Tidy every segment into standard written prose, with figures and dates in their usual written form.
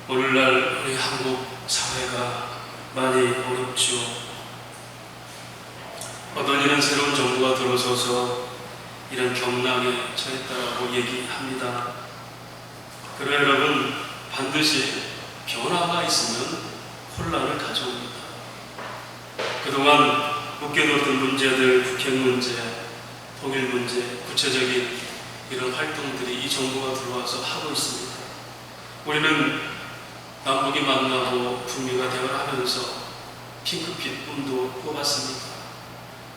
오늘날 우리 한국 사회가 많이 어렵죠. 어떤 이는 새로운 정부가 들어서서 이런 경랑에 처했다라고 얘기합니다. 그러나 여러분, 반드시 변화가 있으면 혼란을 가져옵니다. 그동안 묵혀뒀던 문제들, 북핵 문제, 통일 문제, 구체적인 이런 활동들이 이 정부가 들어와서 하고 있습니다. 우리는 남북이 만나고 북미가 대화하면서 핑크빛 꿈도 꿔봤습니다.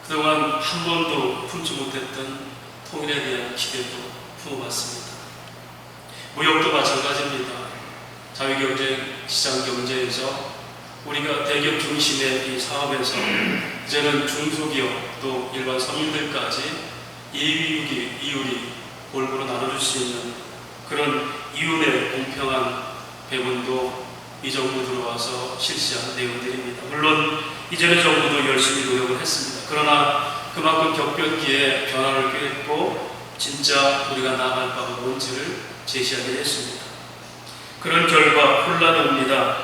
그동안 한 번도 품지 못했던 통일에 대한 기대도 품어봤습니다. 무역도 마찬가지입니다. 자유경쟁, 시장경제에서 우리가 대기업 중심의 이 사업에서 이제는 중소기업 또 일반 서민들까지 이율이 골고루 나눠줄 수 있는 그런 이윤의 공평한 배분도 이 정부 들어와서 실시한 내용들입니다. 물론 이전의 정부도 열심히 노력을 했습니다. 그러나 그만큼 격변기에 변화를 꾀했고 진짜 우리가 나아갈 바가 뭔지를 제시하게 했습니다. 그런 결과 혼란이 옵니다.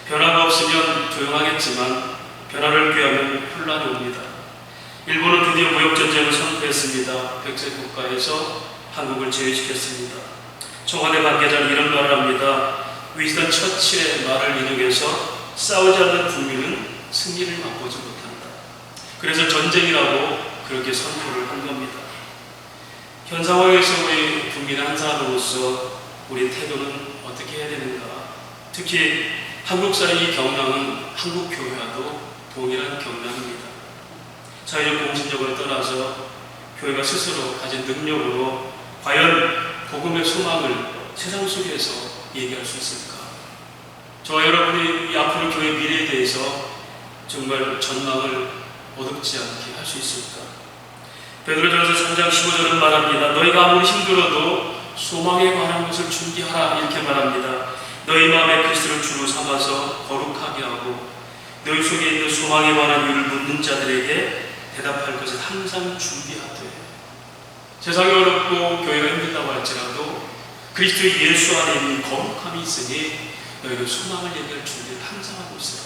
변화가 없으면 조용하겠지만 변화를 꾀하면 혼란이 옵니다. 일본은 드디어 무역전쟁을 선포했습니다. 백색 국가에서 한국을 제외시켰습니다. 청와대 관계자는 이런 말을 합니다. 위스턴 처칠의 말을 인용해서 싸우지 않는 국민은 승리를 맛보지 못한다. 그래서 전쟁이라고 그렇게 선포를 한 겁니다. 현 상황에서 우리 국민의 한 사람으로서 우리 태도는 어떻게 해야 되는가? 특히 한국사의 이 경랑은 한국 교회와도 동일한 경랑입니다. 자유적 공신력을 떠나서 교회가 스스로 가진 능력으로 과연 복음의 소망을 세상 속에서 얘기할 수 있을까? 저와 여러분이 이 앞으로 교회 미래에 대해서 정말 전망을 어둡지 않게 할 수 있을까? 베드로전서 3장 15절은 말합니다. 너희가 아무리 힘들어도 소망에 관한 것을 준비하라 이렇게 말합니다. 너희 마음에 그리스도를 주로 삼아서 거룩하게 하고 너희 속에 있는 소망에 관한 이유를 묻는 자들에게 대답할 것을 항상 준비하되 세상이 어렵고 교회가 힘들다고 할지라도 그리스도 예수 안에 있는 거룩함이 있으니 너희는 소망을 얘기할 준비를 항상 하고 있어요.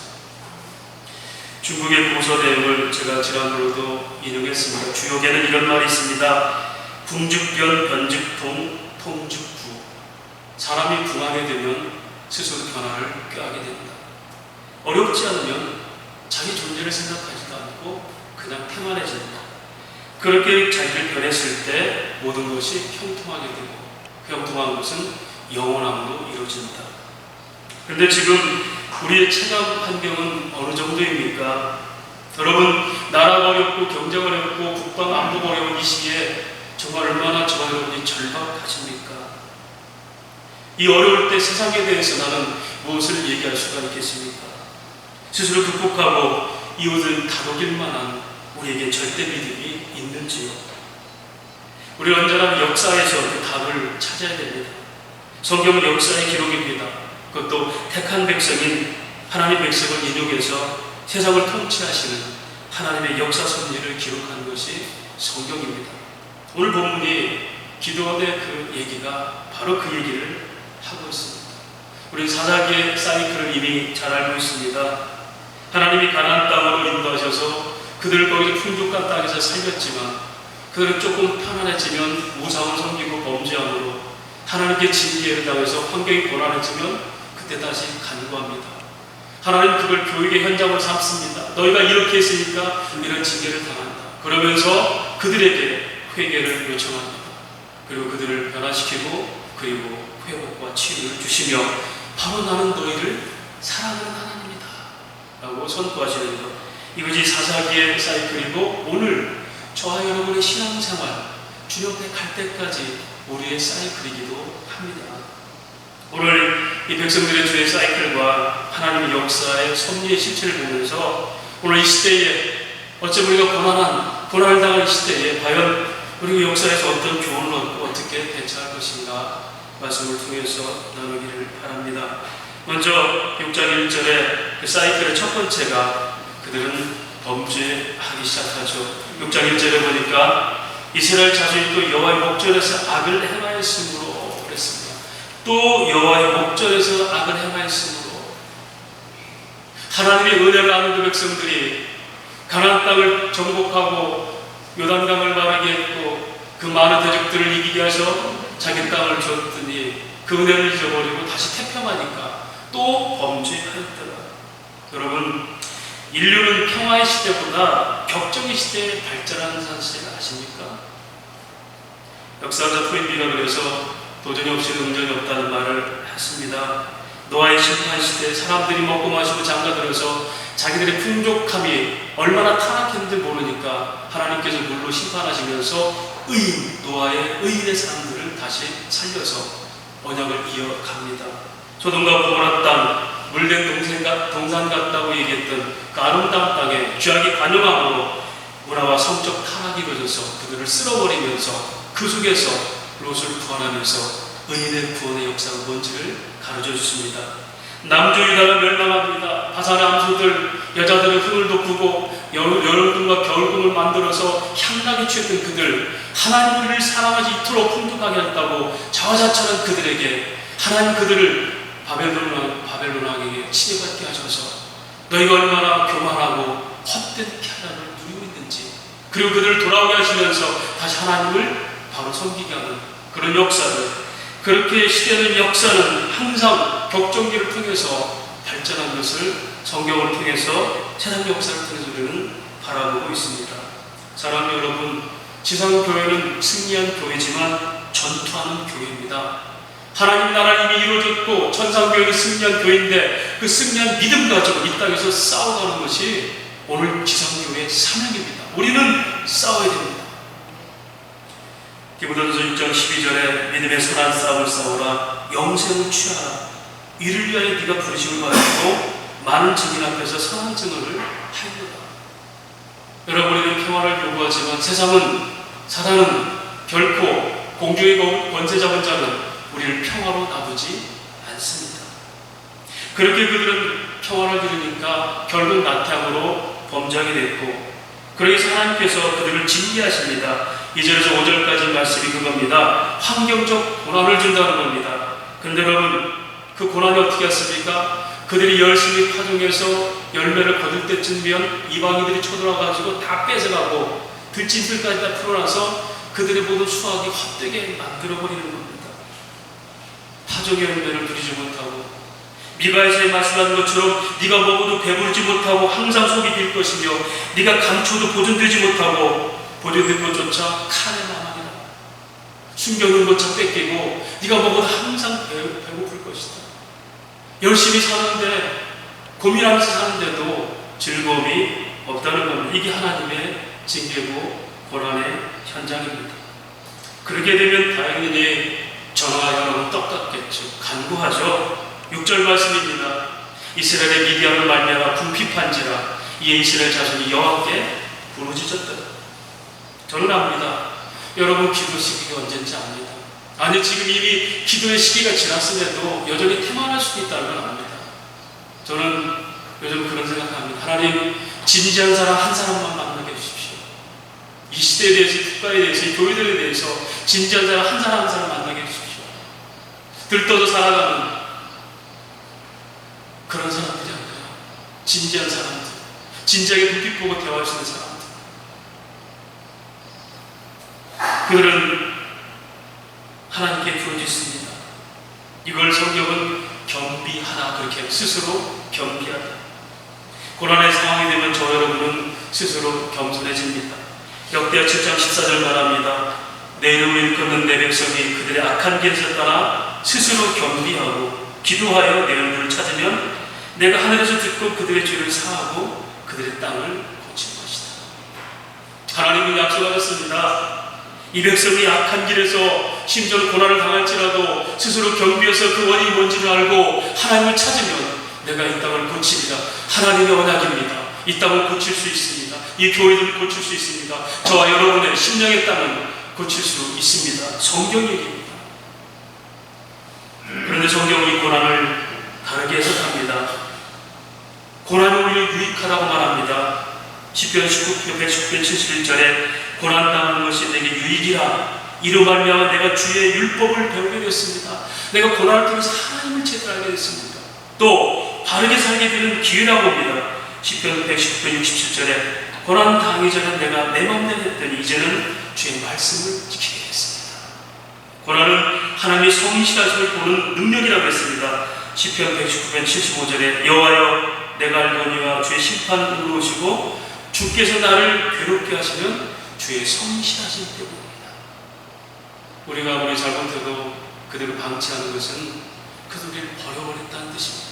중국의 고서 내용을 제가 지난번에도 인용했습니다. 주역에는 이런 말이 있습니다. 궁죽변, 변죽통, 통죽부. 사람이 붕하게 되면 스스로 변화를 꾀하게 됩니다. 어렵지 않으면 자기 존재를 생각하지도 않고 그냥 태만해집니다. 그렇게 자기를 변했을 때 모든 것이 형통하게 되고 그 형통한 것은 영원함으로 이루어집니다. 그런데 지금 우리의 체감 환경은 어느 정도입니까? 여러분, 나라가 어렵고 경제가 어렵고 국방 안보가 어려운 이 시기에 정말 얼마나 저와 여러분이 절박하십니까? 이 어려울 때 세상에 대해서 나는 무엇을 얘기할 수가 있겠습니까? 스스로 극복하고 이웃을 다독일 만한 우리에게 절대 믿음이 있는지요? 우리는 언제나 역사에서 그 답을 찾아야 됩니다. 성경은 역사의 기록입니다. 그것도 택한 백성인 하나님 백성을 인용해서 세상을 통치하시는 하나님의 역사 섭리를 기록한 것이 성경입니다. 오늘 본문이 기도원의 그 얘기가 바로 그 얘기를 하고 있습니다. 우리는 사사기의 사이클을 이미 잘 알고 있습니다. 하나님이 가나안 땅으로 인도하셔서 그들을 거기서 풍족한 땅에서 살렸지만 그들은 조금 편안해지면 우상을 섬기고 범죄함으로 하나님께 징계를 당해서 환경이 고난해지면 그때 다시 간구합니다. 하나님 그걸 교육의 현장으로 삼습니다. 너희가 이렇게 했으니까 이런 징계를 당한다. 그러면서 그들에게 회개를 요청합니다. 그리고 그들을 변화시키고 그리고 회복과 치유를 주시며 바로 나는 너희를 사랑하는 하나님이다 라고 선포하시는 것, 이것이 사사기의 사이클이고 오늘 저와 여러분의 신앙생활 주님 앞에 갈 때까지 우리의 사이클이기도 합니다. 오늘 이 백성들의 주의 사이클과 하나님의 역사의 섭리의 실체를 보면서 오늘 이 시대에 어쩌면 우리가 고난을 당할 이 시대에 과연 우리 역사에서 어떤 교훈을 얻고 어떻게 대처할 것인가 말씀을 통해서 나누기를 바랍니다. 먼저 6장 1절의 그 사이클의 첫 번째가 그들은 범죄하기 시작하죠. 6장 1절에 보니까 이스라엘 자손이 또 여호와의 목전에서 악을 행하였으므로 그랬습니다. 또 여호와의 목전에서 악을 행하였으므로 하나님의 은혜를 아는 그 백성들이 가나안 땅을 정복하고 요단강을 마르게 했고 그 많은 대적들을 이기게 하셔 자기 땅을 줬더니 그 은혜를 잊어버리고 다시 태평하니까 또 범죄하였더라. 여러분, 인류는 평화의 시대보다 격정의 시대에 발전하는 사실을 아십니까? 역사자 토인비가 그래서 도전이 없이 응전이 없다는 말을 했습니다. 노아의 심판 시대에 사람들이 먹고 마시고 장가들어서 자기들의 풍족함이 얼마나 타락했는지 모르니까 하나님께서 물로 심판하시면서 노아의 의인의 사람들을 다시 살려서 언약을 이어갑니다. 소돔과 고모라 땅, 물된 동산 같다고 얘기했던 그 아름다운 땅에 죄악이 관용함으로 문화와 성적 타락이 이루어져서 그들을 쓸어버리면서 그 속에서 롯을 구원하면서 의인의 구원의 역사가 뭔지를 가르쳐 주십니다. 남주 유다가 멸망합니다. 바산의 암소들, 여자들은 흥을 돋구고 여름과 겨울꿈을 만들어서 향락에 취했던 그들, 하나님을 사랑하지 이토록 풍족하게 했다고 자화자찬한 그들에게 하나님 그들을 바벨론 왕에게 치내받게 하셔서 너희가 얼마나 교만하고 헛된 쾌락을 누리고 있는지, 그리고 그들을 돌아오게 하시면서 다시 하나님을 바로 섬기게 하는 그런 역사를, 그렇게 시대는 역사는 항상 격정기를 통해서 발전한 것을 성경을 통해서 세상 역사를 통해서 우리는 바라보고 있습니다. 사랑하는 여러분, 지상교회는 승리한 교회지만 전투하는 교회입니다. 하나님 나라 이미 이루어졌고 천상교회는 승리한 교회인데 그 승리한 믿음 가지고 이 땅에서 싸워가는 것이 오늘 지상교회의 사명입니다. 우리는 싸워야 됩니다. 디모데전서 6장 12절에 믿음의 선한 싸움을 싸우라, 영생을 취하라, 이를 위하여 네가 부르심을 받았고 많은 증인 앞에서 선한 증언을 하였도다. 여러분, 우리는 평화를 요구하지만 사단은 결코 공중의 권세 잡은 자는 우리를 평화로 놔두지 않습니다. 그렇게 그들은 평화를 이루니까 결국 나태함으로 범죄하게 됐고, 그러기서 하나님께서 그들을 징계하십니다. 2절에서 5절까지 말씀이 그겁니다. 환경적 고난을 준다는 겁니다. 그런데 여러분, 그 고난이 어떻게 했습니까? 그들이 열심히 파종해서 열매를 거둘 때쯤이면 이방인들이 쳐들어와가지고 다 뺏어가고 들짐승까지 다 풀어놔서 그들의 모든 수확이 헛되게 만들어버리는 겁니다. 파종의 열매를 누리지 못하고, 미가에서 말씀하는 것처럼 네가 먹어도 배부르지 못하고 항상 속이 빌 것이며 네가 감춰도 보존되지 못하고 보존된 것조차 칼에 남아니라. 숨겨놓은 것조차 뺏기고 네가 먹어도 항상 배고플 것이다. 열심히 사는데, 고민하면서 사는데도 즐거움이 없다는 겁니다. 이게 하나님의 징계고 고난의 현장입니다. 그렇게 되면 당연히 저와 여러분 똑같겠죠. 간구하죠. 6절 말씀입니다. 이스라엘의 미디안을 말미암아 궁핍한지라 이에 이스라엘 자손이 여호와께 부르짖었더라. 저는 압니다. 여러분, 기도 시기가 언제인지 압니다. 아니, 지금 이미 기도의 시기가 지났음에도 여전히 태만할 수도 있다는 걸 압니다. 저는 요즘 그런 생각합니다. 하나님, 진지한 사람 한 사람만 만나게 해주십시오. 이 시대에 대해서, 국가에 대해서, 이 교회들에 대해서 진지한 사람 한 사람 만나게 해주십시오. 들떠서 살아가는 그런 사람들이 아니라 진지한 사람들, 진지하게 눈빛 보고 대화할 수 있는 사람들. 그들은 하나님께 부르짖습니다. 이걸 성경은 겸비하다 그렇게, 스스로 겸비하다. 고난의 상황이 되면 저 여러분은 스스로 겸손해집니다. 역대하 7장 14절 말합니다. 내 이름을 일컫는 내 백성이 그들의 악한 길에서 떠나 스스로 겸비하고 기도하여 내 얼굴을 찾으면 내가 하늘에서 듣고 그들의 죄를 사하고 그들의 땅을 고칠 것이다. 하나님은 약속하셨습니다. 이 백성이 악한 길에서 심지어 고난을 당할지라도 스스로 겸비해서 그 원인이 뭔지를 알고 하나님을 찾으면 내가 이 땅을 고치리라. 하나님의 언약입니다. 이 땅을 고칠 수 있습니다. 이 교회를 고칠 수 있습니다. 저와 여러분의 심령의 땅을 고칠 수 있습니다. 성경 얘기입니다. 그런데 성경이 고난을 다르게 해석합니다. 고난은 우리를 유익하다고 말합니다. 시편 119편 71절에 고난당하는 것이 내게 유익이라 이로 말미암아 내가 주의 율법을 배우게 되었습니다. 내가 고난을 통해서 하나님을 제대로 알게 됐습니다. 또 바르게 살게 되는 기회라고 봅니다. 시편 119편 67절에 고난 당하기 전에 내가 내 맘대로 했더니 이제는 주의 말씀을 지키게 됐습니다. 고난은 하나님의 성실하심을 보는 능력이라고 했습니다. 시편 119편 75절에 여호와여 내가 알거니와 주의 심판을 이루시고 주께서 나를 괴롭게 하시면 주의 성실하심 때문입니다. 우리가 아무리 잘못해도 그대로 방치하는 것은 그들을 버려버렸다는 뜻입니다.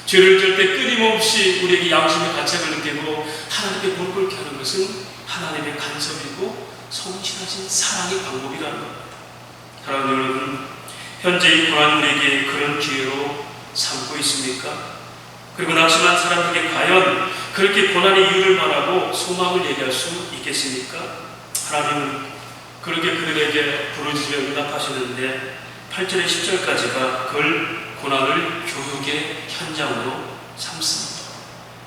죄를 절대 끊임없이 우리에게 양심의 가책을 느끼고 하나님께 무릎 꿇게 하는 것은 하나님의 간섭이고 성실하신 사랑의 방법이라는 겁니다. 사랑하는 여러분, 현재 이 고난 우리에게 그런 기회로 삼고 있습니까? 그리고 낙심한 사람에게 과연 그렇게 고난의 이유를 말하고 소망을 얘기할 수 있겠습니까? 하나님은 그렇게 그들에게 부르짖으며 응답하시는데 8절에 10절까지가 그걸 고난을 교육의 현장으로 삼습니다.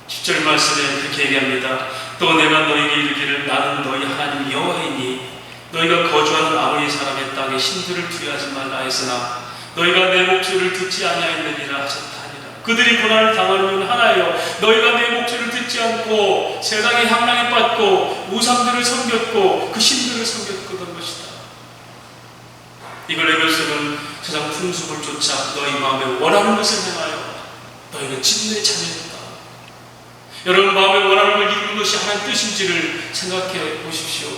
10절 말씀에 그렇게 얘기합니다. 또 내가 너에게 이르기를 나는 너희 하나님 여호와이니 너희가 거주하는 아모리 사람의 땅에 신들을 두려워하지 말라 했으나 너희가 내 목소리를 듣지 아니하였느니라 하셨다 하니라. 그들이 고난을 당하는 이유는 하나예요. 너희가 내 목소리를 듣지 않고 세상의 향락에 빠졌고 우상들을 섬겼고 그 신들을 섬겼던 것이다. 이걸 에베소는 세상 풍습을 쫓아 너희 마음에 원하는 것을 행하여 너희는 진노에 참여했다. 여러분 마음에 원하는 걸 이루는 것이 하나님 뜻인지를 생각해 보십시오.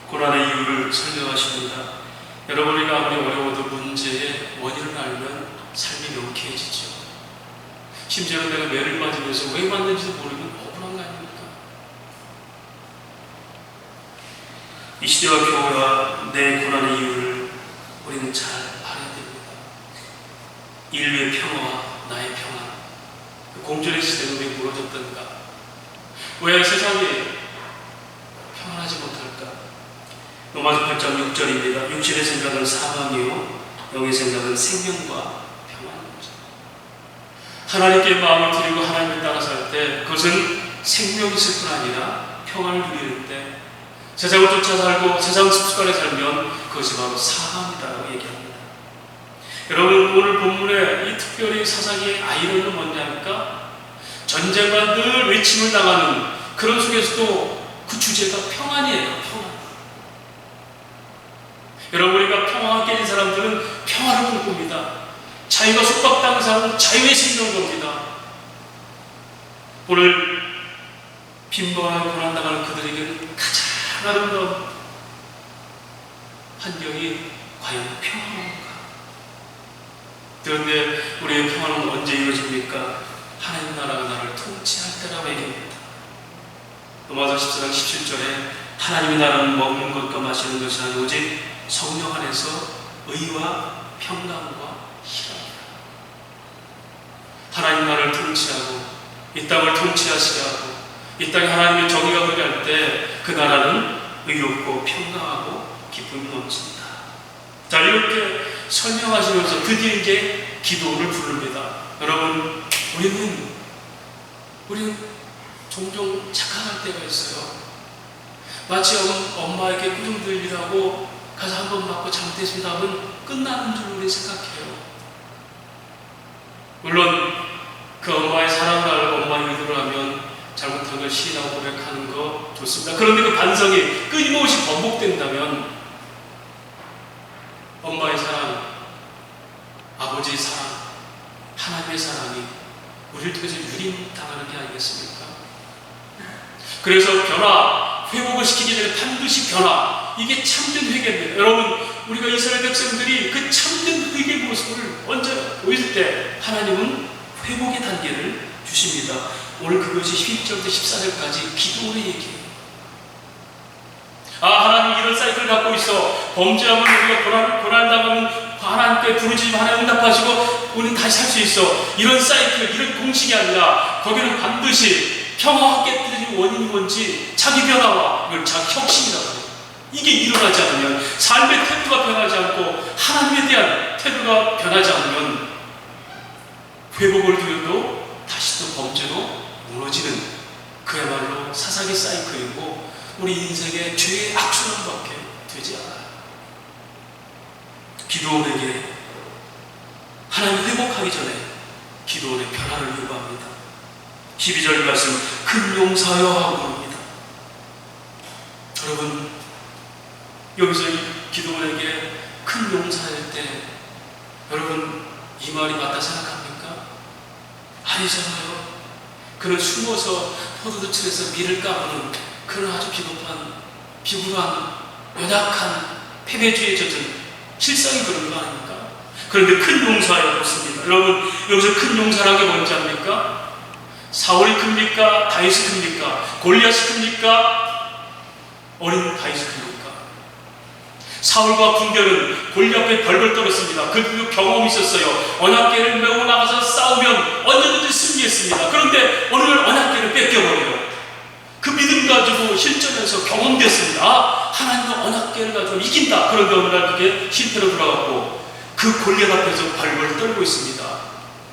고난의 이유를 설명하십니다. 여러분 우리가 아무리 어려워도 문제의 원인을 알면 삶이 명쾌해지죠. 심지어 내가 매를 맞으면서 왜 맞는지도 모르면 억울한 거 아닙니까? 이 시대와 교회와 내 고난의 이유를 우리는 잘 알아야 됩니다. 인류의 평화와 나의 평화, 그 공존의 시대는 왜 무너졌던가? 왜 세상이 평안하지 못할까? 로마서 8장 6절입니다. 육신의 생각은 사망이요 영의 생각은 생명과 평안입니다. 하나님께 마음을 드리고 하나님을 따라 살 때 그것은 생명이 있을 뿐 아니라 평안을 누리는데 세상을 쫓아 살고 세상 습관에 살면 그것이 바로 사망이다라고 얘기합니다. 여러분 오늘 본문에 이 특별히 사사기의 아이러니는 뭐냐니까 전쟁과 늘 외침을 당하는 그런 속에서도 그 주제가 평안이에요. 평안. 여러분 우리가 평화가 깨진 사람들은 평화를 꿈꿉니다. 자유가 속박당한 사람은 자유의 생명을 겁니다. 오늘 빈번하게 고난당하는 그들에게는 가장 아름다운 환경이 과연 평화인가? 그런데 우리의 평화는 언제 이루어집니까? 하나님 나라가 나를 통치할 때라고 얘기합니다. 로마서 14장 17절에 하나님의 나라는 먹는 것과 마시는 것이 아니라 오직 성령 안에서 의와 평강과 희락이다. 하나님 나라를 통치하고 이 땅을 통치하시게 하고 이 땅에 하나님의 정의가 거할 때 그 나라는 의롭고 평강하고 기쁨이 넘칩니다. 자 이렇게 설명하시면서 드디어 이제 기도를 부릅니다. 여러분 우리는 종종 착각할 때가 있어요. 마치 엄마에게 꾸중 들리라고 가서 한 번 맞고 잘못했습니다 하면 끝나는 줄 우리 생각해요. 물론 그 엄마의 사랑을 알고 엄마의 의도를 하면 잘못한 걸 시인하고 고백하는 거 좋습니다. 그런데 그 반성이 끊임없이 반복된다면 엄마의 사랑, 아버지의 사랑, 하나님의 사랑이 우리를 통해서 유린당하는 게 아니겠습니까? 그래서 변화, 회복을 시키기 전에 반드시 변화, 이게 참된 회개입니다. 여러분 우리가 이스라엘 백성들이 그 참된 회개의 모습을 먼저 보일 때 하나님은 회복의 단계를 주십니다. 오늘 그것이 12절부터 14절까지 기도의 얘기예요. 하나님 이런 사이클을 갖고 있어. 범죄하면 우리가 고난당하면 하나님께 부르짖으면 하나님 응답하시고 우리는 다시 살 수 있어. 이런 사이클, 이런 공식이 아니라 거기는 반드시 평화와 깨뜨리는 원인이 뭔지 자기 변화와 이걸 자기 혁신이라고 해요. 이게 일어나지 않으면 삶의 태도가 변하지 않고 하나님에 대한 태도가 변하지 않으면 회복을 두려도 다시 또 범죄로 무너지는 그야말로 사사기 사이클이고 우리 인생의 죄의 악순환밖에 되지 않아요. 기도원에게 하나님 회복하기 전에 기도원의 변화를 요구합니다. 12절 말씀 큰 용사여 하고 부릅니다. 여러분, 여기서 기도원에게 큰 용사일 때 여러분 이 말이 맞다 생각합니까? 아니잖아요. 그는 숨어서 포도밭에서 밀을 까부는 그런 아주 비겁한, 비굴한, 연약한 패배주의에 젖은 실상이 그런 거 아닙니까? 그런데 큰 용사여 그렇습니다. 여러분, 여기서 큰 용사라는 게 뭔지 압니까? 사울이 큽니까? 다윗이 큽니까? 골리앗이 큽니까? 어린 다윗이 큽니까? 사울과 군대는 골리앗 앞에 벌벌 떨었습니다. 그들도 경험이 있었어요. 언약궤를 메고 나가서 싸우면 언제든지 승리했습니다. 그런데 어느 날 언약궤를 뺏겨버려요. 그 믿음 가지고 실전에서 경험됐습니다. 아, 하나님과 언약궤를 가지고 이긴다. 그런데 어느 날 그게 실패로 돌아갔고 그 골리앗 앞에서 벌벌 떨고 있습니다.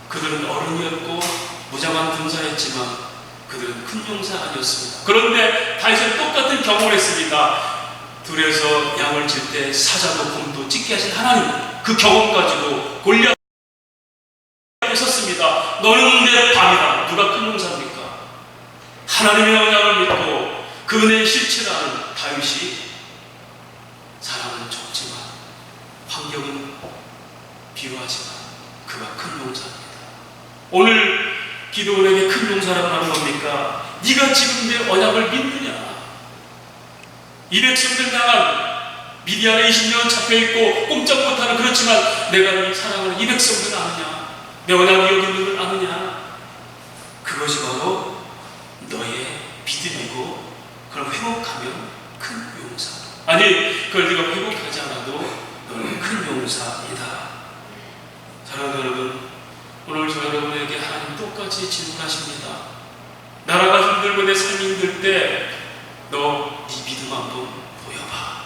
그들은 어른이었고 무장한 군사였지만 그들은 큰 용사가 아니었습니다. 그런데 다윗은 똑같은 경험을 했습니다. 들에서 양을 칠 때 사자도 곰도 찢게 하신 하나님, 그 경험 가지고 골리앗 앞에 섰습니다. 너는 내 밤이다. 누가 큰 용사입니까? 하나님의 언약을 믿고 그 은혜의 실체를 아는 다윗이 사람은 적지만 환경은 비루하지만 그가 큰 용사입니다. 오늘 기도원에게 큰 용사라고 하는 겁니까? 네가 지금 내 언약을 믿느냐? 이 백성들 향한 미디안에 20년 잡혀있고 꼼짝 못하는, 그렇지만 내가 이 사랑하는 이 백성들 아느냐? 내 언약이 여기 있는 걸 아느냐? 그것이 바로 너의 믿음이고 그걸 회복하면 큰 용사. 아니, 그걸 네가 회복하지 않아도 너는 큰 용사이다. 사랑하는 여러분, 오늘 저 여러분에게 하나님 똑같이 질문하십니다. 나라가 힘들고 내 삶이 힘들 때 너 네 믿음 한번 보여봐.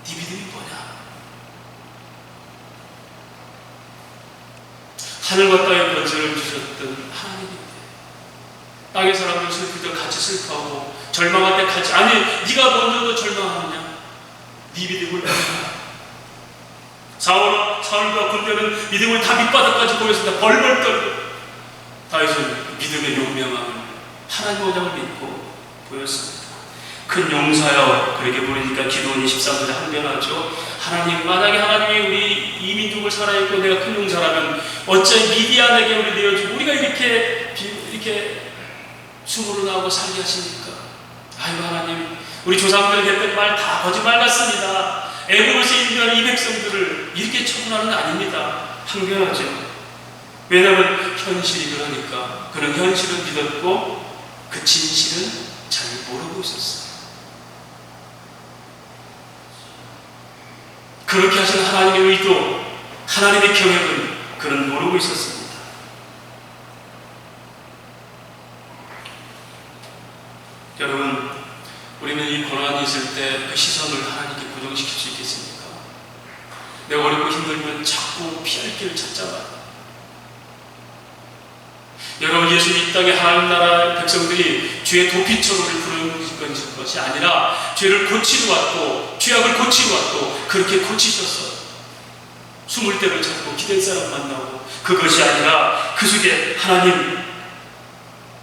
네 믿음이 뭐냐? 하늘과 땅의 번제를 주셨던 하나님인데 땅의 사람들 슬플 때 같이 슬퍼하고 절망할 때 같이, 아니 네가 먼저도 절망하느냐? 네 믿음을 보여봐. 사울과 군대는 믿음을 다 밑바닥까지 보였습니다. 벌벌 떨고 다윗은 믿음의 용맹함을 하나님 언약을 믿고 보였습니다. 큰 용사여 그렇게 부르니까 기도원이 13절에 항변하죠. 하나님, 만약에 하나님이 우리 이 민족을 살아있고 내가 큰 용사라면 어째 미디안에게 우리 내어주고 우리가 이렇게 수고를 하고 살게 하십니까? 아이고 하나님, 우리 조상들이 했던 말 다 거짓말 같습니다. 애굽에서 인도하는 이 백성들을 이렇게 처분하는 게 아닙니다. 항변하죠. 왜냐하면 현실이 그러니까 그는 현실은 믿었고 그 진실은 잘 모르고 있었어요. 그렇게 하신 하나님의 의도, 하나님의 계획은 그는 모르고 있었습니다. 여러분, 우리는 이 고난이 있을 때 그 시선을 하나님께 고정시킬 수 있겠습니까? 내가 어렵고 힘들면 자꾸 피할 길을 찾잖아요. 여러분, 예수 이 땅에 하나님 나라 백성들이 죄의 도피처를 부르는 것이 아니라 죄를 고치러 왔고 죄악을 고치러 왔고 그렇게 고치셨어요. 숨을 때를 찾고 기댈 사람 만나고, 그것이 아니라 그 속에 하나님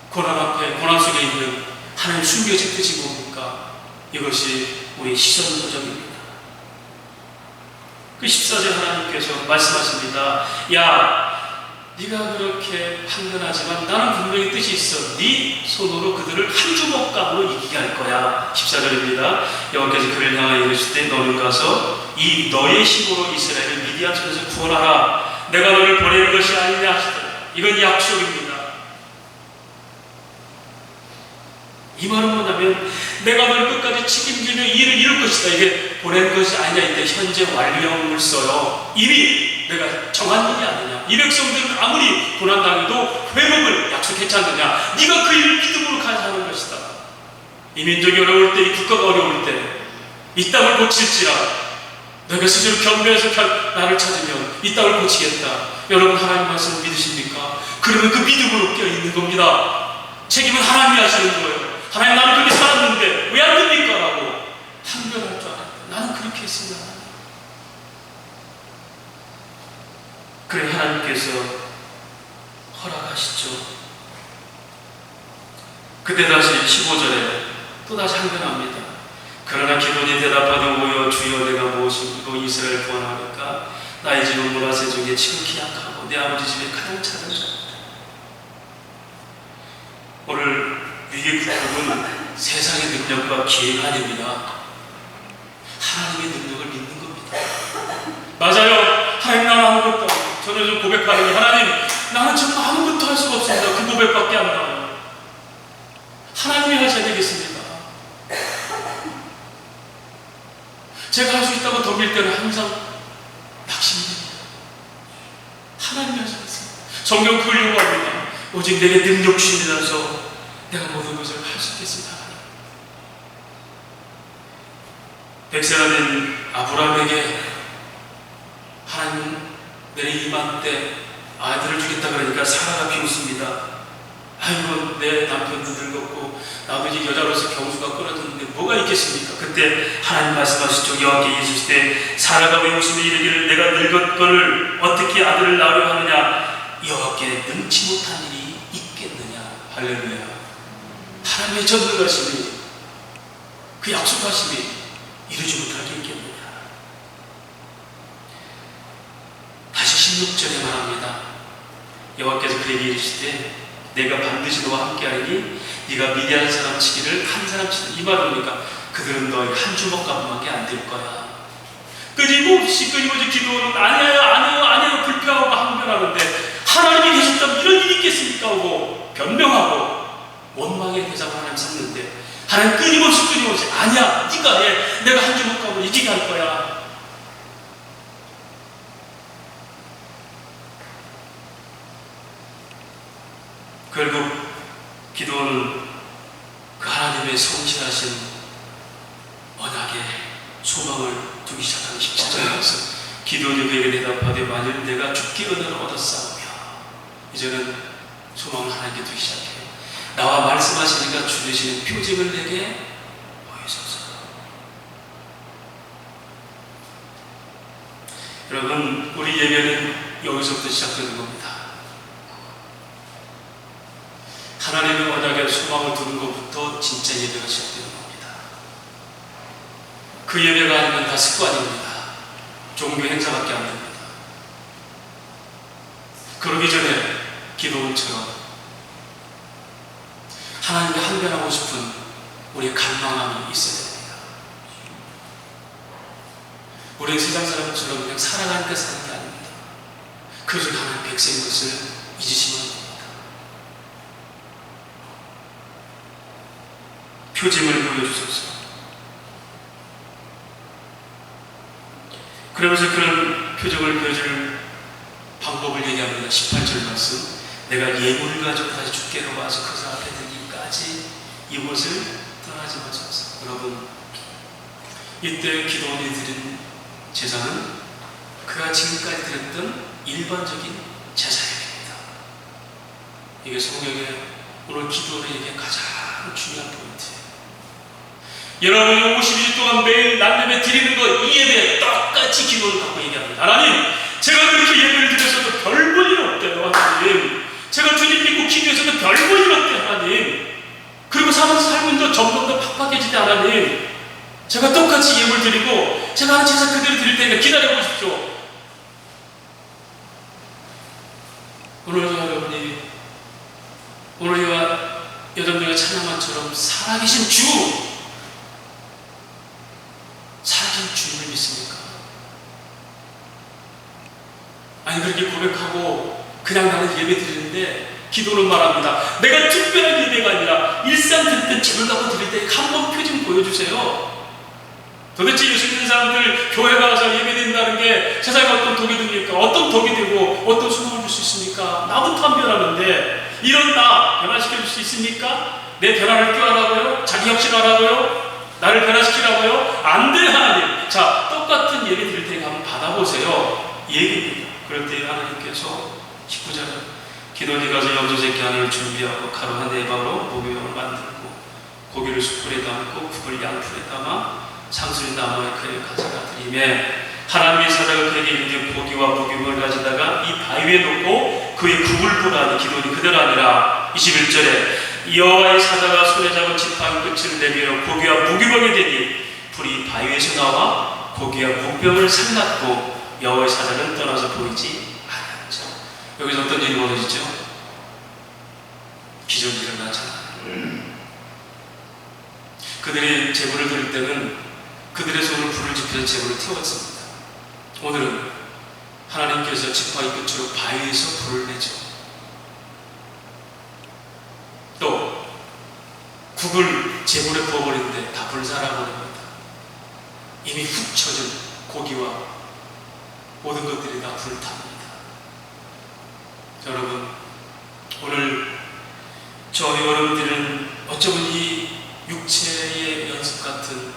고난 앞에, 고난 속에 있는 하나님 숨겨진 뜻이 뭡니까? 이것이 우리 시선 고정입니다. 그 14절 하나님께서 말씀하십니다. 야, 네가 그렇게 판단하지만 나는 분명히 뜻이 있어. 네 손으로 그들을 한 주먹감으로 이기게 할 거야. 14절입니다. 여호와께서 그를 향하여 이르실 때 너는 가서 이 너의 힘으로 이스라엘을 미디안 손에서 구원하라. 내가 너를 보내는 것이 아니냐 하시더라. 이건 약속입니다. 이 말은 뭐냐면 내가 너를 끝까지 책임지며 일을 이룰 것이다. 이게 보낸 것이 아니냐. 이때 현재 완료형을 써요. 이미 내가 정한 일이 아니냐. 이 백성들은 아무리 고난당해도 회복을 약속했지 않느냐. 네가 그 일을 믿음으로 가져가는 것이다. 이 민족이 어려울 때, 이 국가가 어려울 때 이 땅을 고칠지라 내가 스스로 겸비해서 나를 찾으면 이 땅을 고치겠다. 여러분, 하나님 말씀을 믿으십니까? 그러면 그 믿음으로 깨어있는 겁니다. 책임은 하나님이 하시는 거예요. 하나님, 나는 그렇게 살았는데 왜 안 됩니까? 라고 판결할 줄 알았는데 나는 그렇게 했습니다. 그래 하나님께서 허락하시죠. 그때 다시 15절에 또다시 항변합니다. 그러나 기돈이 대답하되 오여 주여 내가 무엇으로 이스라엘 구원하니까 나의 집은 문화세 중에 지극히 약하고 내 아버지 집에 가장 작은 자입니다. 오늘 위기 극복은 세상의 능력과 기회가 아닙니다. 하나님의 능력을 믿는 겁니다. 맞아요. 하나님, 나는 아무것도 없어요. 저는 좀 고백하는 게, 하나님, 나는 정말 아무것도 할 수가 없습니다. 그 고백밖에 안 나와요. 하나님이 하셔야 되겠습니다. 제가 할 수 있다고 덤빌 때는 항상 낙심이 됩니다. 하나님이 하시겠습니다. 성경 그걸 요구합니다. 오직 내게 능력 주시면서 내가 모든 것을 할 수 있겠습니다. 백세라는 아브라함에게 하나님은 내 이맘때 아들을 주겠다 그러니까 사라가 비웃습니다. 아이고, 내 남편도 늙었고 나도 이제 여자로서 경수가 끊어졌는데 뭐가 있겠습니까? 그때 하나님 말씀하시죠. 여호와께 이르시되 사라가 왜 웃으며 이르기를 내가 늙었거늘 어떻게 아들을 낳으려 하느냐? 여호와께 능치 못한 일이 있겠느냐? 할렐루야. 하나님의 전능하심이, 그 약속하심이 이루지 못할 게 있겠느냐? 다시 16절에 말합니다. 여호와께서 그에게 이르시되 내가 반드시 너와 함께하리니 네가 미디안 사람 치기를 한 사람 치는. 이 말입니까? 그들은 너희 한 주먹 값밖에 안 될 거야. 끊임없이 기도는 아니에요 불평하고 항변하는데 하나님이 계셨다면 이런 일이 있겠습니까? 하고 변명하고 원망의 대상을 하나님 삼는데 하나님 끊임없이 아니야, 네가 해. 내가 한 주먹 값을 이기게 할 거야. 결국 기도는 그 하나님의 성실하신 언약에 소망을 두기 시작하는 17절에 가서 기도원이 그에게 대답하되 만일 내가 죽기 은혜를 얻었사오며, 이제는 소망을 하나님께 두기 시작해요. 나와 말씀하시니까 주되시는 표징을 내게 보이소서. 여러분, 우리 예배는 여기서부터 시작되는 겁니다. 하나님의 언약에 소망을 두는 것부터 진짜 예배가 시작되는 겁니다. 그 예배가 아니면 다 습관입니다. 종교 행사밖에 안 됩니다. 그러기 전에 기도원처럼 하나님께 항변하고 싶은 우리의 갈망함이 있어야 됩니다. 우리는 세상 사람처럼 그냥 살아가니까 사는 게 아닙니다. 그래서 하나님 백성인 것을 잊으시면 안 됩니다. 표징을 보여주소서. 그러면서 그런 표정을 보여줄 방법을 얘기합니다. 18절 말씀. 내가 예물을 가지고 다시 주께로 와서 그사 앞에 들기까지 이곳을 떠나지 마소서. 여러분, 이때 기도원이 드린 제사는 그가 지금까지 드렸던 일반적인 제사입니다. 이게 성경에 오늘 기도원에게 가장 중요한 포인트예요. 여러분이 52주 동안 매일 낮예배 드리는 것, 이 예배에 똑같이 기도를 갖고 얘기합니다. 하나님, 제가 그렇게 예배를 드려서도 별 볼 일 없대요. 하나님, 제가 주님 믿고 기도해서도 별 볼 일 없대요. 하나님, 그리고 사는 삶은 점점 더 팍팍해지대. 하나님, 제가 똑같이 예물 드리고 제가 하는 제사 그대로 드릴 테니까 기다려 보십시오. 오늘도 여러분이 오늘과 여러분들의 찬양만처럼 살아계신 살아계신 주님을 믿습니까? 아니, 그렇게 고백하고 그냥 나는 예배 드리는데 기도는 말합니다. 내가 특별한 예배가 아니라 일상 드릴 때 제물 갖고 드릴 때 한 번 표정 보여주세요. 도대체 예수 믿는 사람들 교회 가서 예배 드린다는 게 세상에 어떤 독이 됩니까? 어떤 독이 되고 어떤 소망을 줄 수 있습니까? 나부터 안 변하는데 이런 나 변화시켜 줄 수 있습니까? 내 변화를 꾀하라고요? 자기 혁신하라고요? 나를 변화시키라고요? 안 돼, 하나님. 자, 똑같은 예배 드릴 테니까 한번 받아보세요. 이 얘기입니다. 그럴 때 하나님께서 19절에 기돈이 가서 염소새끼 하나를 준비하고 가루 한 4방으로 목욕을 만들고 고기를 숯불에 담고 국을 양푼에 담아 상수리 나무에 그에 가져가 드리매 하나님의 사자가 그에게 이르되 고기와 목욕을 가져다가 이 바위에 놓고 그의 국을 보라니 기돈이 그대로 아니라 21절에 여호와의 사자가 손에 잡은 지팡이 끝을 내밀어 고기와 무기병에 대니 불이 바위에서 나와 고기와 무기병을 삼갔고 여호와의 사자는 떠나서 보이지 않았죠. 여기서 어떤 일이 벌어지죠? 기적이 일어나잖아요. 그들이 제물을 드릴 때는 그들의 손으로 불을 지펴서 제물을 태웠습니다. 오늘은 하나님께서 지팡이 끝으로 바위에서 불을 내죠. 또 국을 제물에 부어버리는데 다 불살아버립니다. 이미 훅 쳐진 고기와 모든 것들이 다 불탑니다. 여러분, 오늘 저희 여러분들은 어쩌면 이 육체의 연습 같은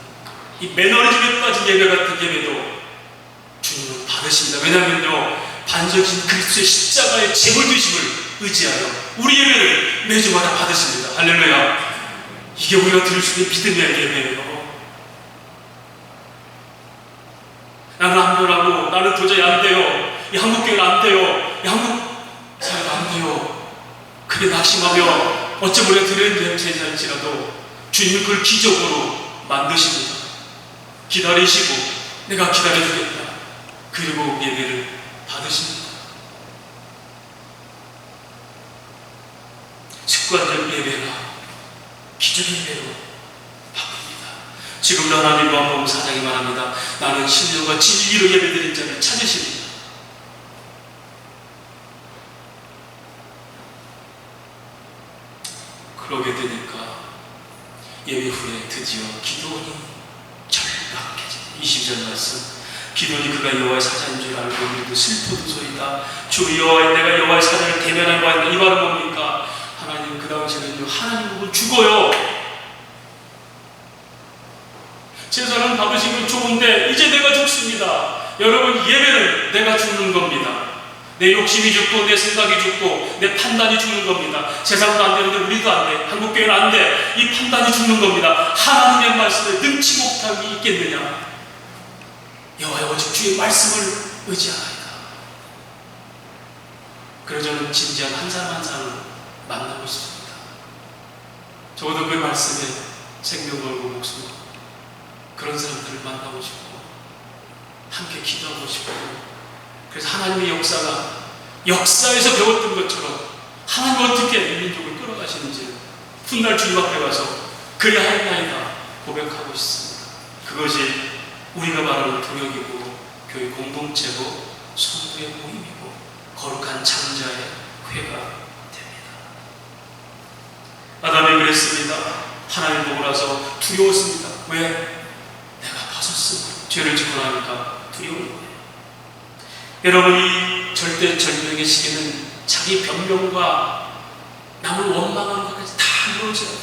이 매너리즘에 빠진 예배 같은 예배도 주님은 받으십니다. 왜냐하면요, 반석이신 그리스도의 십자가의 제물 되심을 의지하여 우리 예배를 매주마다 받으십니다. 할렐루야. 이게 우리가 드릴 수 있는 믿음의 예배예요. 나는 안 변하고 나는 도저히 안 돼요. 이 한국교회는 안 돼요. 이 한국 사회가 안 돼요. 그게 낙심하며 어쩌면 우리가 드리는 제자일지라도 주님은 그걸 기적으로 만드십니다. 기다리시고 내가 기다려주겠다. 그리고 예배를 받으십니다. 습관적 예배나 기적의 예배로 바꿉니다. 지금도 하나님 마음복음 4장이 말합니다. 나는 신령과 진리로 예배드린 자를 찾으십니다. 그러게 되니까 예배 후에 드디어 기도원이 절박해집니다. 20절 말씀. 기돈이 그가 여호와의 사자인 줄 알고 우리도 슬프도소이다. 주 여호와, 내가 여호와의 사자를 대면할 바인다. 이 말은 뭡니까? 하나님, 그 당시에는요, 하나님 보고 죽어요. 제사는 받으신 건 좋은데 이제 내가 죽습니다. 여러분, 예배는 내가 죽는 겁니다. 내 욕심이 죽고 내 생각이 죽고 내 판단이 죽는 겁니다. 세상도 안 되는데 우리도 안 돼. 한국교회는 안 돼. 이 판단이 죽는 겁니다. 하나님의 말씀에 능치 못함이 있겠느냐? 여호와의 오직 주의 말씀을 의지하나이다. 그래서 저는 진지한 한 사람 한 사람을 만나고 싶습니다. 적어도 그 말씀에 생명 걸고 목숨 걸고 그런 사람들을 만나고 싶고 함께 기도하고 싶고, 그래서 하나님의 역사에서 배웠던 것처럼 하나님 어떻게 이 민족을 끌어가시는지 훗날 주님 앞에 가서 그리 하나이다 고백하고 있습니다. 그것이 우리가 말하는 동역이고 교회 공동체고 성도의 모임이고 거룩한 장자의 회가 됩니다. 아담이 그랬습니다. 하나님 보고 나서 두려웠습니다. 왜? 내가 벗었으면 죄를 짓고 나니까 두려운 거예요. 여러분이 절대 절명의 시기는 자기 변명과 남을 원망하는 것까지 다 이루어져야 돼요.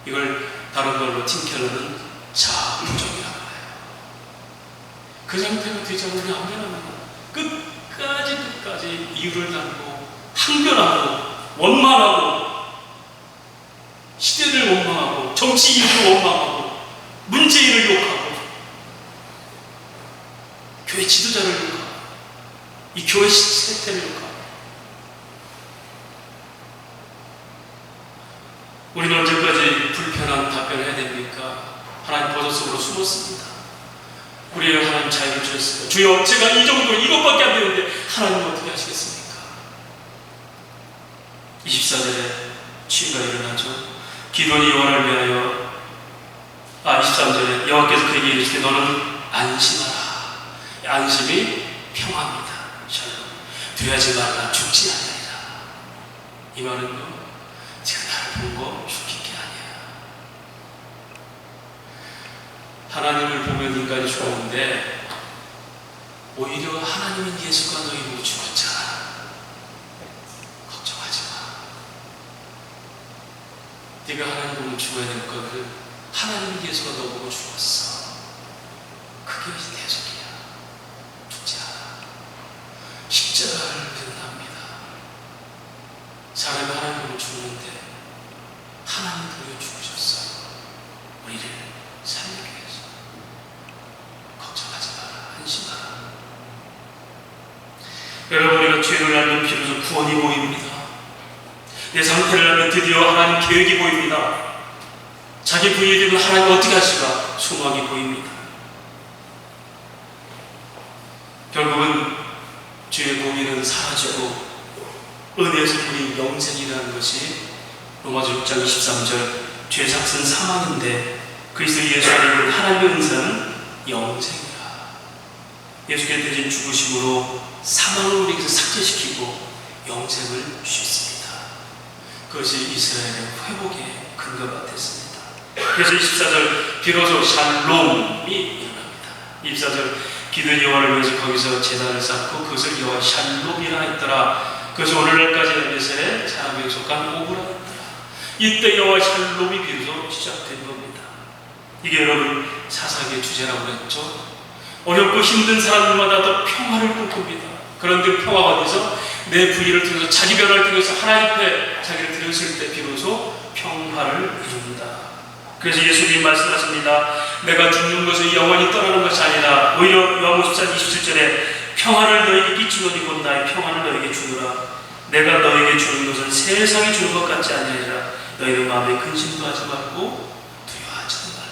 이걸 다른 말로 팀 켈러는 자부정이라고 해요. 그 상태가 되지 않으면 안 변합니다. 끝까지 이유를 달고 항변하고 원망하고 시대를 원망하고 정치인을 원망하고 문재인을 욕하고 교회 지도자를 욕하고 이 교회 세태를 욕하고, 우리는 언제까지 불편한 답변을 해야 됩니까? 하나님 보좌 속으로 숨었습니다. 우리의 하나님 자유를 주셨습니다. 주여, 제가 이 정도 이것밖에 안 되는데 하나님은 어떻게 하시겠습니까? 24절에 취가 일어나죠. 기돈이 여호와를 위하여 23절에 여호와께서 그에게 이르시되 너는 안심하라. 안심이 평화입니다. 두려워하지 말라. 죽지 않으리라. 이 말은요, 제가 나를 보고 죽일 게 아니야. 하나님을 보면 인간이 죽었는데 오히려 하나님인 예수가 너희 보고 죽었잖아. 걱정하지 마. 네가 하나님 보면 죽어야 될 거를 하나님인 예수가 너 보고 죽었어. 그게 대속이야. 죽지 않아. 십자가를 믿는답니다. 우리를 살리기 위해서. 걱정하지 마라. 안심하라. 여러분, 우리가 죄를 알면 비로소 구원이 보입니다. 내 상태를 알면 드디어 하나님 계획이 보입니다. 자기 부인이 되면 하나님 어떻게 하실까? 소망이 보입니다. 결국은 죄의 고민은 사라지고 은혜의 선물이 영생이라는 것이 로마서 6장 23절 죄 삭은 사망인데 그리스도 예수 안에 하나님의 은사는 영생이라. 예수께서 대신 죽으심으로 사망을 우리에게서 삭제시키고 영생을 주셨습니다. 그것이 이스라엘의 회복의 근거가 됐습니다. 그래서 24절 비로소 샬롬이 일어납니다. 24절 기드온 여호와를 위해서 거기서 제단을 쌓고 그것을 여호와 샬롬이라 했더라. 그래서 오늘날까지 에베소의 사람에게 속한 오브라 했더라. 이때 여호와 샬롬이 비로소 시작된 겁니다. 이게 여러분 사사기의 주제라고 했죠. 어렵고 힘든 사람들마다 더 평화를 꿈꿉니다. 그런데 평화가 어디서? 내 부인을 통해서 자기 변화를 통해서 하나님 앞에 자기를 드렸을 때 비로소 평화를 이룬다. 그래서 예수님이 말씀하십니다. 내가 죽는 것을 영원히 떠나는 것이 아니라 오히려 요한복음 27절에 평화를 너에게 끼치노니 곧 나의 평화를 너에게 주노라. 내가 너에게 주는 것은 세상이 주는 것 같지 아니하리라. 너희는 마음에 근심도 하지 말고 두려워하지도 말라.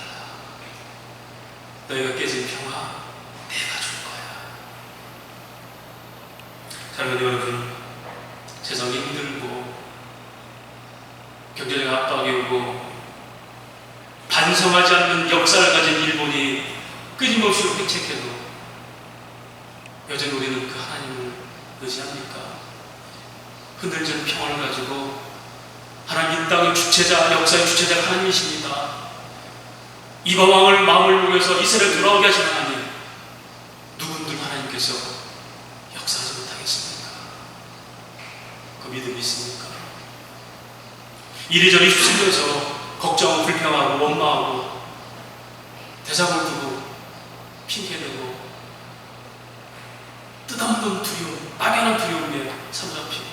너희가 깨진 평화 내가 줄 거야. 사랑하는 여러분, 세상이 힘들고 경제적 압박이 오고 반성하지 않는 역사를 가진 일본이 끊임없이 획책해도 여전히 우리는 그 하나님을 의지합니까? 흔들지 않는 평화를 가지고 하나님 이 땅의 주체자, 역사의 주체자가 하나님이십니다. 이방 왕을 마음을 녹여서 이스라엘 돌아오게 하신 하나님, 누군들 하나님께서 역사하지 못하겠습니까? 그 믿음이 있습니까? 이리저리 휩쓸려서 걱정하고 불평하고 원망하고 대상을 두고 핑계대고 뜻없는 두려움, 막연한 두려움에 사로잡히고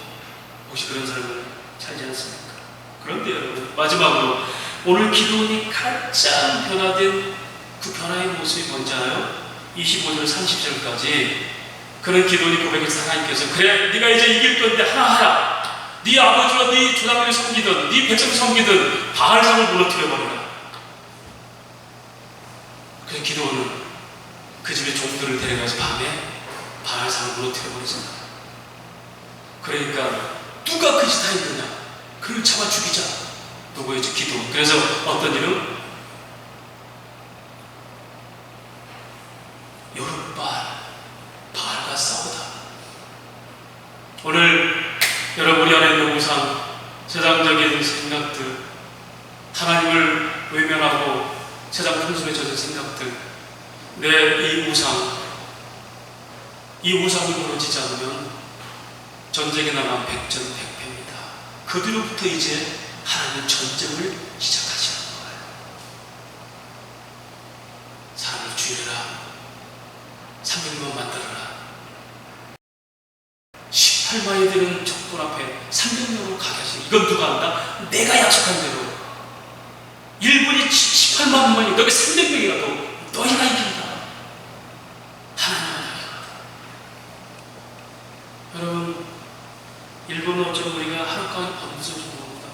혹시 그런 삶을 살지 않습니까? 그런데 여러분, 마지막으로 오늘 기도원이 가장 변화된 그 변화의 모습이 뭔지 알아요? 25절 30절까지 그런 기도원이 고백해서 하나님께서 그래 네가 이제 이길 건데 하나 하라. 네 아버지와 네 조상들이 섬기던 네 백성이 섬기던 바알상을 무너뜨려버리라. 그래서 기도원은 그 집의 종들을 데려가서 밤에 바알상을 무너뜨려버리잖아. 그러니까 누가 그 짓 하였느냐, 그를 잡아 죽이자. 누구였죠? 기도원. 그래서 어떤 일은 여룻바알, 바알과 싸우다. 오늘 여러분 우리 안에 있는 우상, 세상적인 생각들, 하나님을 외면하고 세상 풍습에 젖은 생각들, 내 이 우상을 무너지지 않으면 전쟁에 나간 백전백패입니다. 그 뒤로부터 이제 하나님 전쟁을 시작하시는 거예요. 사람을 죽이라, 300명 만들어라. 18만이 되는 적군 앞에 300명으로 가게 하시는, 이건 누가 한다? 내가 약속한 대로. 일본이 18만만이 너희 300명이라도 너희가 이긴다. 하나님은 이긴다. 여러분, 일본은 어쩌면 우리가 하루까지 범죄를 좀 봅니다.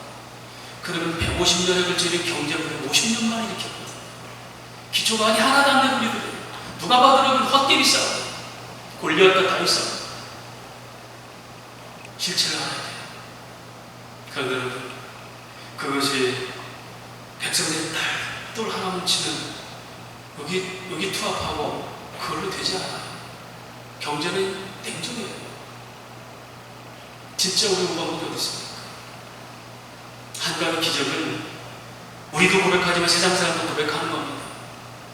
그들은 150년에 걸쳐 경제를 50년 만에 일으켰거든. 기초관이 하나도 안 되는 우리들이에요. 누가 봐도 헛되이 싸워. 골리앗과 다윗 싸워. 실체를 알아야 돼요. 그런데 여러분, 그것이 백성들이 딸돌 하나 뭉치는 여기 투합하고 그걸로 되지 않아요. 경제는 냉정해요. 진짜 우리 우방국이 어디 있습니까? 한가위 기적은 우리도 고백하지만 세상 사람도 고백하는 겁니다.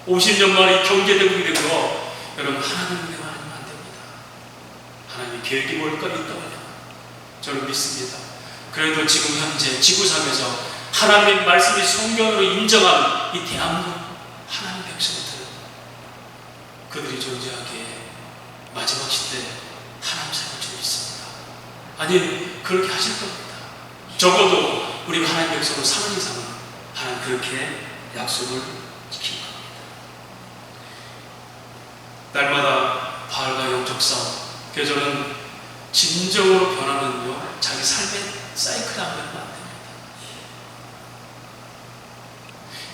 50년 만에 경제대국이 된 거, 여러분 하나님 은혜만 아니면 안 됩니다. 하나님의 계획이 뭘까 있다면요. 저는 믿습니다. 그래도 지금 현재 지구상에서 하나님의 말씀이 성경으로 인정한 이 대한민국 하나님 백성들은 그들이 존재하기에 마지막 시대에 하나님 사역을 좀 믿습니다. 아니, 그렇게 하실 겁니다. 적어도 우리 하나님 백성은 3년 이상은 하나님 그렇게 약속을 지킨 겁니다. 날마다 바알과 영적 싸움. 그래서 저는 진정으로 변하면요, 자기 삶의 사이클을 안 가면 안 됩니다.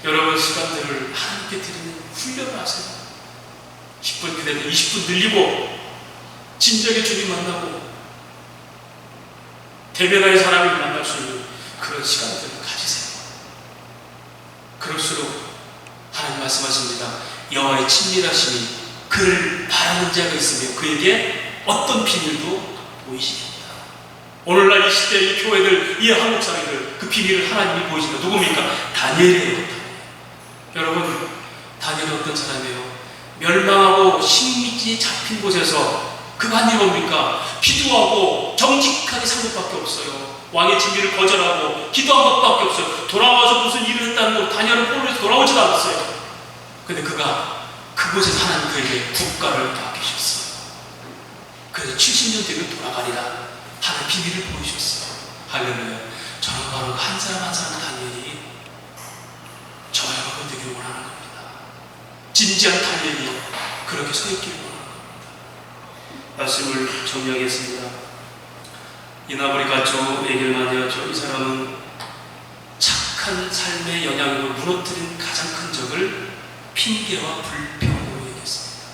여러분 시간들을 하나님께 드리는 훈련을 하세요. 10분 기다리고 20분 늘리고 진작에 주님 만나고 대면하의 사람이 만날 수 있는 그런 시간들을 가지세요. 그럴수록 하나님 말씀하십니다. 여호와의 친밀하심이 그를 바라는 자가 있으며 그에게 어떤 비밀도 보이시겠다. 오늘날 이 시대 이 교회들, 이 한국 사회들 그 비밀을 하나님이 보이시다. 누굽니까? 다니엘이에요. 여러분, 다니엘은 어떤 사람이에요? 멸망하고 식민지에 잡힌 곳에서 그가 한 일이 뭡니까? 기도하고 정직하게 산 것밖에 없어요. 왕의 진미를 거절하고 기도한 것밖에 없어요. 돌아와서 무슨 일을 했다는 거 다니엘은 포로에서 돌아오지도 않았어요. 근데 그가 그곳에서 하나님 그에게 국가를 맡기셨어요. 그래서 70년 뒤에 돌아가리라 하는 비밀을 보이셨어요. 할렐루야. 저는 바로 한 사람 한 사람 다니엘이 저와 여러분 되기를 원하는 겁니다. 진지한 다니엘이 그렇게 서 있기를 원하는 겁니다. 말씀을 정리하겠습니다. 이나브리 가쪼 얘기를 많이 하죠. 이 사람은 착한 삶의 영향으로 무너뜨린 가장 큰 적을 핑계와 불평으로 얘기했습니다.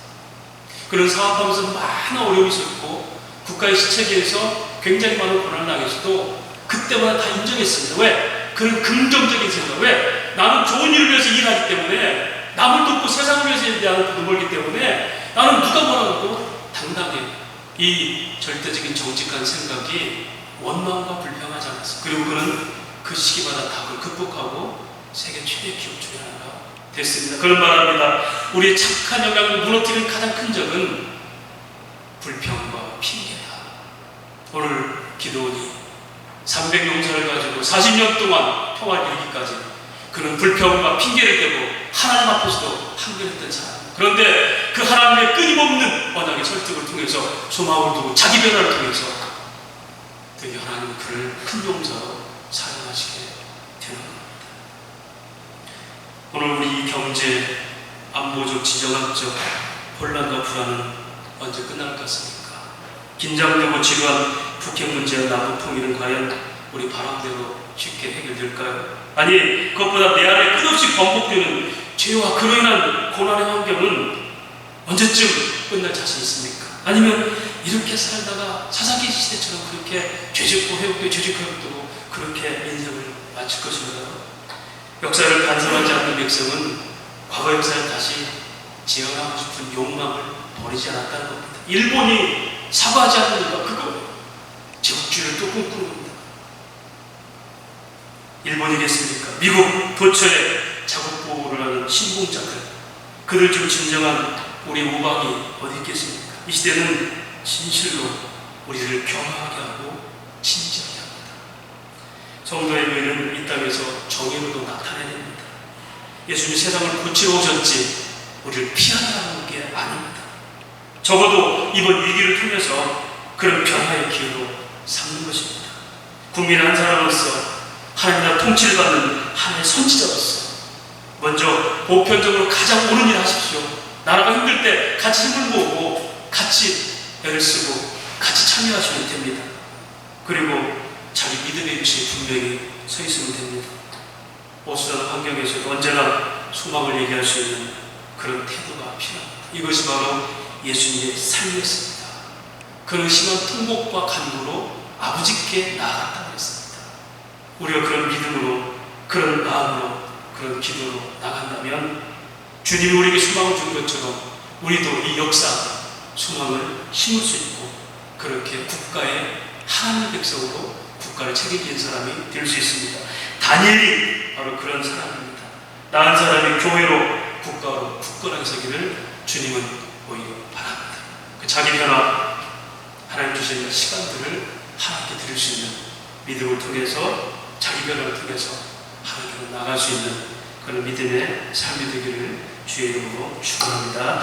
그는 사업하면서 많은 어려움이 있었고 국가의 시체계에서 굉장히 많은 고난을 당했어도 그때마다 다 인정했습니다. 왜? 그는 긍정적인 생각. 왜? 나는 좋은 일을 위해서 일하기 때문에 남을 돕고 세상을 위해서 일하는 돈을 벌기 때문에 나는 누가 뭐라고 당당해. 이 절대적인 정직한 생각이 원망과 불평하지 않았어요. 그리고 그는 그 시기마다 다 그걸 극복하고 세계 최대 기업 중에 하나가 됐습니다. 그런 말합니다. 우리의 착한 영향을 무너뜨리는 가장 큰 적은 불평과 핑계다. 오늘 기도원이 300용사를 가지고 40년 동안 평화를 이루기까지 그는 불평과 핑계를 대고 하나님 앞에서도 항변했던 사람. 그런데 그 하나님의 끊임없는 언약의 설득을 통해서 소망을 두고 자기 변화를 통해서 드디어 하나님은 그를 큰 용사로 사용하시게 되는 겁니다. 오늘 우리 경제, 안보적, 지정학적 혼란과 불안은 언제 끝날 것 같습니까? 긴장되고 지루한 북핵 문제와 남북 통일은 과연 우리 바람대로 쉽게 해결될까요? 아니, 그것보다 내 안에 끝없이 반복되는 죄와 그로 인한 고난의 환경은 언제쯤 끝날 자신 있습니까? 아니면 이렇게 살다가 사사기 시대처럼 그렇게 죄짓고 회복되고 죄짓고 회복되고 그렇게 인생을 마칠 것인가요? 역사를 반성하지 않는 백성은 과거 역사를 다시 재현하고 싶은 욕망을 버리지 않았다는 겁니다. 일본이 사과하지 않으니까 그거 제국주의를 또 꿈꾸는 겁니다. 일본이겠습니까? 미국 도처에 자국 보호를 하는 신봉자들, 그들 중 진정한 우리 우방이 어디 있겠습니까? 이 시대는 진실로 우리를 겸허하게 하고 진지하게 합니다. 성도의 의는 이 땅에서 정의로도 나타내야 됩니다. 예수님 세상을 고치러 오셨지 우리를 피하게 하는 게 아닙니다. 적어도 이번 위기를 통해서 그런 변화의 기회로 삼는 것입니다. 국민 한 사람으로서 하나님 나라 통치를 받는 하나님의 선지자로서 먼저 보편적으로 가장 옳은 일을 하십시오. 나라가 힘들 때 같이 힘을 모으고 같이 애를 쓰고 같이 참여하시면 됩니다. 그리고 자기 믿음의 위치에 분명히 서 있으면 됩니다. 어수선한 환경에서도 언제나 소망을 얘기할 수 있는 그런 태도가 필요합니다. 이것이 바로 예수님의 삶이었습니다. 그는 심한 통곡과 간구로 아버지께 나아갔다고 했습니다. 우리가 그런 믿음으로, 그런 마음으로, 그런 기도로 나간다면 주님이 우리에게 소망을 준 것처럼 우리도 이 역사 소망을 심을 수 있고 그렇게 국가의 하나님의 백성으로 국가를 책임지는 사람이 될 수 있습니다. 다니엘이 바로 그런 사람입니다. 나은 사람이 교회로 국가로 굳건하게 서기를 주님은 오히려 바랍니다. 그 자기 변화, 하나님 주시는 시간들을 하나님께 드릴 수 있는 믿음을 통해서 자기 변화를 통해서 하나님께로 나갈 수 있는 그런 믿음의 삶이 되기를 주의 이름으로 축원합니다.